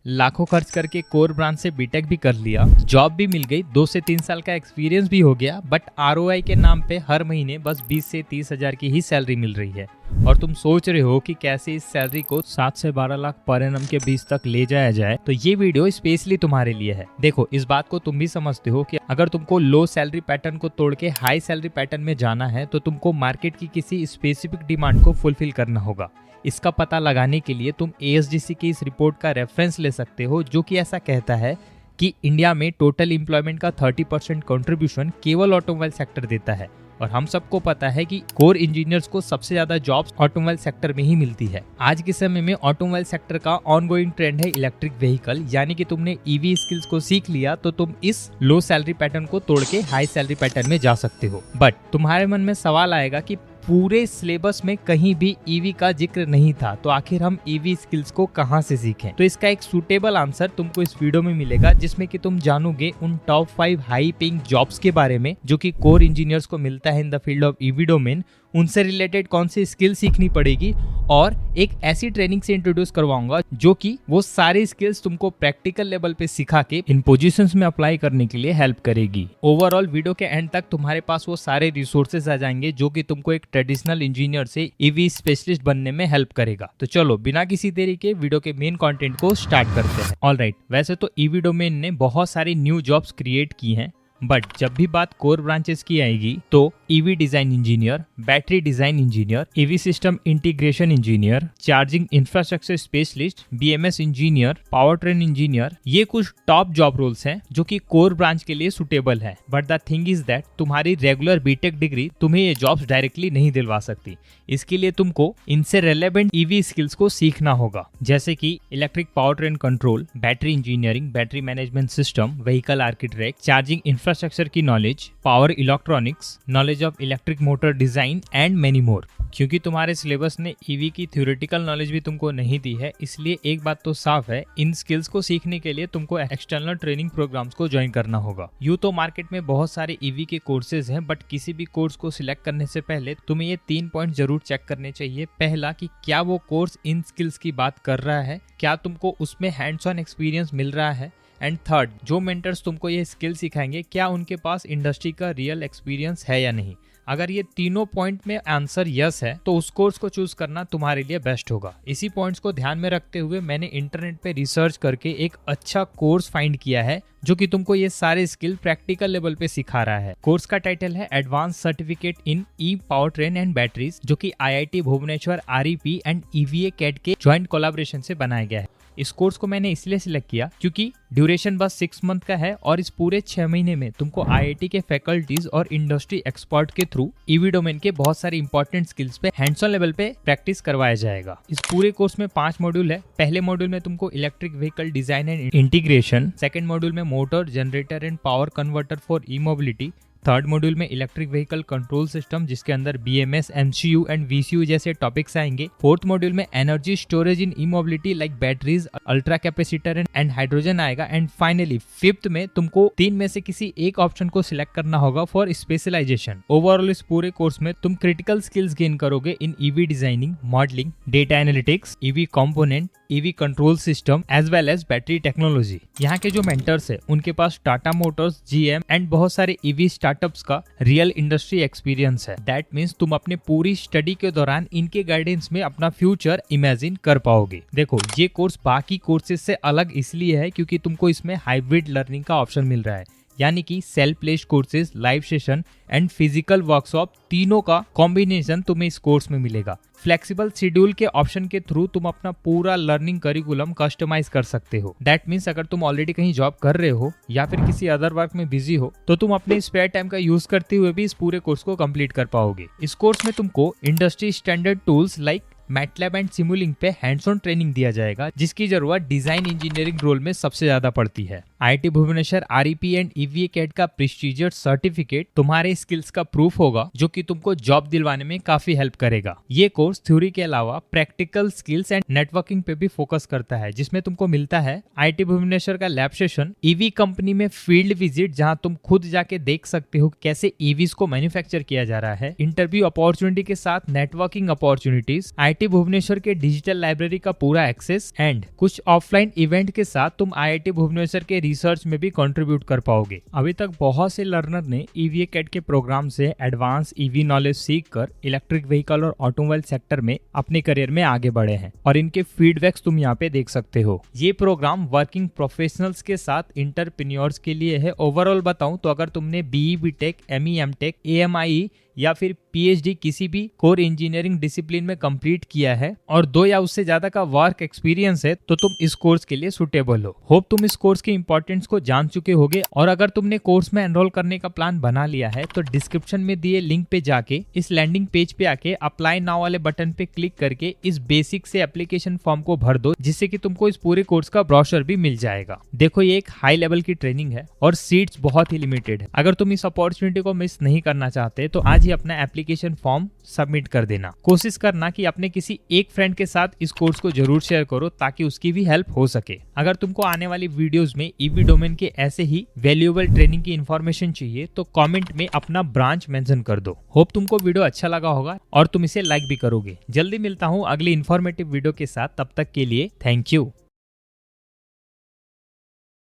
लाखों खर्च करके कोर ब्रांच से बीटेक भी कर लिया, जॉब भी मिल गई, 2 से 3 साल का एक्सपीरियंस भी हो गया, बट आरओआई के नाम पे हर महीने बस 20 से 30 हजार की ही सैलरी मिल रही है। और तुम सोच रहे हो कि कैसे इस सैलरी को 7 से 12 लाख पर एनम के बीच तक ले जाया जाए, तो ये वीडियो स्पेशली तुम्हारे लिए है। देखो, इस बात को तुम भी समझते हो कि अगर तुमको लो सैलरी पैटर्न को तोड़ के हाई सैलरी पैटर्न में जाना है तो तुमको मार्केट की किसी स्पेसिफिक डिमांड को फुलफिल करना होगा। इसका पता लगाने के लिए तुम एएसडीसी की इस रिपोर्ट का रेफरेंस ले सकते हो, जो कि ऐसा कहता है कि इंडिया में टोटल एम्प्लॉयमेंट का 30% कंट्रीब्यूशन केवल ऑटोमोबाइल सेक्टर देता है। और हम सबको पता है कि कोर इंजीनियर्स को सबसे ज्यादा जॉब्स ऑटोमोबाइल सेक्टर में ही मिलती है। आज के समय में ऑटोमोबाइल सेक्टर का ऑनगोइंग ट्रेंड है इलेक्ट्रिक व्हीकल, यानी कि तुमने ईवी स्किल्स को सीख लिया तो तुम इस लो सैलरी पैटर्न को तोड़ के हाई सैलरी पैटर्न में जा सकते हो। बट तुम्हारे मन में सवाल आएगा कि पूरे सिलेबस में कहीं भी ईवी का जिक्र नहीं था, तो आखिर हम ईवी स्किल्स को कहां से सीखें? तो इसका एक सूटेबल आंसर तुमको इस वीडियो में मिलेगा, जिसमें कि तुम जानोगे उन टॉप 5 हाई पेइंग जॉब्स के बारे में जो कि कोर इंजीनियर्स को मिलता है in the field of EV domain. उनसे रिलेटेड कौन सी स्किल सीखनी पड़ेगी, और एक ऐसी ट्रेनिंग से इंट्रोड्यूस करवाऊंगा जो कि वो सारी स्किल्स तुमको प्रैक्टिकल लेवल पे सिखा के इन पोजीशंस में अप्लाई करने के लिए हेल्प करेगी। ओवरऑल वीडियो के एंड तक तुम्हारे पास वो सारे रिसोर्सेज आ जाएंगे जो कि तुमको एक ट्रेडिशनल इंजीनियर से ईवी स्पेशलिस्ट बनने में हेल्प करेगा। तो चलो बिना किसी देरी के वीडियो के मेन कंटेंट को स्टार्ट करते हैं। ऑलराइट, वैसे तो ईवी डोमेन ने बहुत सारी न्यू जॉब्स क्रिएट की हैं, बट जब भी बात कोर ब्रांचेस की आएगी तो EV design engineer, battery design engineer, EV system integration engineer, charging infrastructure specialist, BMS engineer, power train engineer, ये कुछ टॉप जॉब रोल्स हैं जो कि कोर ब्रांच के लिए सुटेबल है। But the thing is that तुम्हारी रेगुलर बीटेक डिग्री तुम्हें ये जॉब्स डायरेक्टली नहीं दिलवा सकती। इसके लिए तुमको इनसे रेलेवेंट ईवी स्किल्स को सीखना होगा, जैसे कि electric power train control, battery engineering, battery management system, vehicle architect, charging infrastructure की knowledge, power electronics, knowledge of electric motor design and many more. क्योंकि तुम्हारे सिलेबस ने ईवी की थ्योरेटिकल नॉलेज भी तुमको नहीं दी है, इसलिए एक बात तो साफ है, इन स्किल्स को सीखने के लिए तुमको एक्सटर्नल ट्रेनिंग प्रोग्राम्स को ज्वाइन करना होगा। यूँ तो मार्केट में बहुत सारे ईवी के कोर्सेज हैं, बट किसी भी कोर्स को सिलेक्ट करने से पहले तुम्हें ये 3 पॉइंट जरूर चेक करने चाहिए। पहला, कि क्या वो कोर्स इन स्किल्स की बात कर रहा है, क्या तुमको उसमें हैंड्स ऑन एक्सपीरियंस मिल रहा है, एंड थर्ड, जो मेंटर्स तुमको ये स्किल सिखाएंगे क्या उनके पास इंडस्ट्री का रियल एक्सपीरियंस है या नहीं। अगर ये तीनों पॉइंट में आंसर यस है तो उस कोर्स को चूज करना तुम्हारे लिए बेस्ट होगा। इसी पॉइंट्स को ध्यान में रखते हुए मैंने इंटरनेट पे रिसर्च करके एक अच्छा कोर्स फाइंड किया है जो कि तुमको ये सारे स्किल प्रैक्टिकल लेवल पे सिखा रहा है। कोर्स का टाइटल है advance certificate in E power train and batteries, जो कि IIT Bhubaneswar, REP and EVA Cat के ज्वाइंट कोलैबोरेशन से बनाया गया है। इस कोर्स को मैंने इसलिए सिलेक्ट किया क्योंकि ड्यूरेशन बस 6 मंथ का है और इस पूरे 6 महीने में तुमको आईआईटी के फैकल्टीज और इंडस्ट्री एक्सपर्ट के थ्रू ईवी डोमेन के बहुत सारे इंपॉर्टेंट स्किल्स पे हैंड्स ऑन लेवल पे प्रैक्टिस करवाया जाएगा। इस पूरे कोर्स में 5 मॉड्यूल है। पहले मॉड्यूल में तुमको electric vehicle design and integration, second module में motor, generator and power converter for E mobility, third module में इलेक्ट्रिक व्हीकल कंट्रोल सिस्टम जिसके अंदर बीएमएस, एमसीयू एंड वीसीयू जैसे टॉपिक्स आएंगे, फोर्थ मॉड्यूल में energy storage in E mobility like batteries, ultra capacitor and hydrogen आएगा, and finally fifth में तुमको 3 में से किसी एक ऑप्शन को सिलेक्ट करना होगा फॉर स्पेशलाइजेशन। ओवरऑल इस पूरे कोर्स में तुम क्रिटिकल स्किल्स गेन करोगे in EV designing, modelling, data analytics, EV component, EV control system as well as battery technology. यहाँ के जो मेंटर्स है उनके पास टाटा मोटर्स, जीएम एंड बहुत सारे ईवी स्टार्टअप्स का रियल इंडस्ट्री एक्सपीरियंस है। दैट मीन्स तुम अपने पूरी स्टडी के दौरान इनके गाइडेंस में अपना फ्यूचर इमेजिन कर पाओगे। देखो, ये कोर्स बाकी कोर्सेज से अलग इसलिए है क्योंकि तुमको इसमें हाइब्रिड लर्निंग का ऑप्शन मिल रहा है, यानी कि self placed courses, live session and physical workshop, तीनों का कॉम्बिनेशन तुम्हें इस कोर्स में मिलेगा। फ्लेक्सिबल शेड्यूल के ऑप्शन के थ्रू तुम अपना पूरा लर्निंग करिकुलम कस्टमाइज कर सकते हो। दैट मीन्स अगर तुम ऑलरेडी कहीं जॉब कर रहे हो या फिर किसी अदर वर्क में बिजी हो तो तुम अपने स्पेयर टाइम का यूज करते हुए भी इस पूरे कोर्स को कंप्लीट कर पाओगे। इस कोर्स में तुमको industry standard tools like MATLAB and Simulink पे हैंड्स ऑन ट्रेनिंग दिया जाएगा, जिसकी जरूरत डिजाइन इंजीनियरिंग रोल में सबसे ज्यादा पड़ती है। IIT Bhubaneswar, REP and EVA Cat का प्रेस्टीजियस सर्टिफिकेट तुम्हारे स्किल्स का प्रूफ होगा, जो कि तुमको जॉब दिलवाने में काफी हेल्प करेगा। ये कोर्स थ्योरी के अलावा प्रैक्टिकल स्किल्स एंड नेटवर्किंग पे भी फोकस करता है, जिसमें तुमको मिलता है आईआईटी भुवनेश्वर का लैब सेशन, ईवी कंपनी में फील्ड विजिट जहां तुम खुद जाके देख सकते हो कैसे ईवीज को मैन्युफैक्चर किया जा रहा है, इंटरव्यू अपॉर्चुनिटी के साथ networking opportunities, IIT IIT Bhubaneswar के डिजिटल लाइब्रेरी का पूरा एक्सेस एंड कुछ ऑफलाइन इवेंट के साथ तुम IIT भुवनेश्वर के रिसर्च में भी कंट्रीब्यूट कर पाओगे। अभी तक बहुत से लर्नर ने EVA कैट के प्रोग्राम से एडवांस EV नॉलेज सीखकर इलेक्ट्रिक व्हीकल और ऑटोमोबाइल सेक्टर में अपने करियर में आगे बढ़े हैं और इनके फीडबैक्स तुम यहाँ पे देख सकते हो। ये प्रोग्राम वर्किंग प्रोफेशनल्स के साथ इंटरप्रेन्योर्स के लिए है। ओवरऑल बताऊं तो अगर तुमने BE BTech ME MTech AMIE या फिर PhD किसी भी कोर इंजीनियरिंग डिसिप्लिन में कंप्लीट किया है और 2 या उससे ज्यादा का वर्क एक्सपीरियंस है तो तुम इस कोर्स के लिए सुटेबल हो। होप तुम इस कोर्स के इंपॉर्टेंस को जान चुके होगे और अगर तुमने कोर्स में एनरोल करने का प्लान बना लिया है तो डिस्क्रिप्शन में दिए लिंक पे जाके इस लैंडिंग पेज पे आके अप्लाई नाउ वाले बटन पे क्लिक करके इस बेसिक से एप्लीकेशन फॉर्म को भर दो, जिससे कि तुमको इस पूरे कोर्स का ब्रोशर भी मिल जाएगा। देखो ये एक हाई लेवल की ट्रेनिंग है और सीट्स बहुत ही लिमिटेड है। अगर तुम इस अपॉर्चुनिटी को मिस नहीं करना चाहते तो आज ही अपना एप्लीकेशन फॉर्म सबमिट कर देना। कोशिश करना कि अपने किसी एक फ्रेंड के साथ इस कोर्स को जरूर शेयर करो ताकि उसकी भी हेल्प हो सके। अगर तुमको आने वाली वीडियोस में EV डोमेन के ऐसे ही वैल्यूएबल ट्रेनिंग की इंफॉर्मेशन चाहिए तो कमेंट में अपना ब्रांच मेंशन कर दो। होप तुमको वीडियो अच्छा लगा होगा और तुम इसे लाइक भी करोगे। जल्दी मिलता हूँ अगली इंफॉर्मेटिव वीडियो के साथ, तब तक के लिए थैंक यू।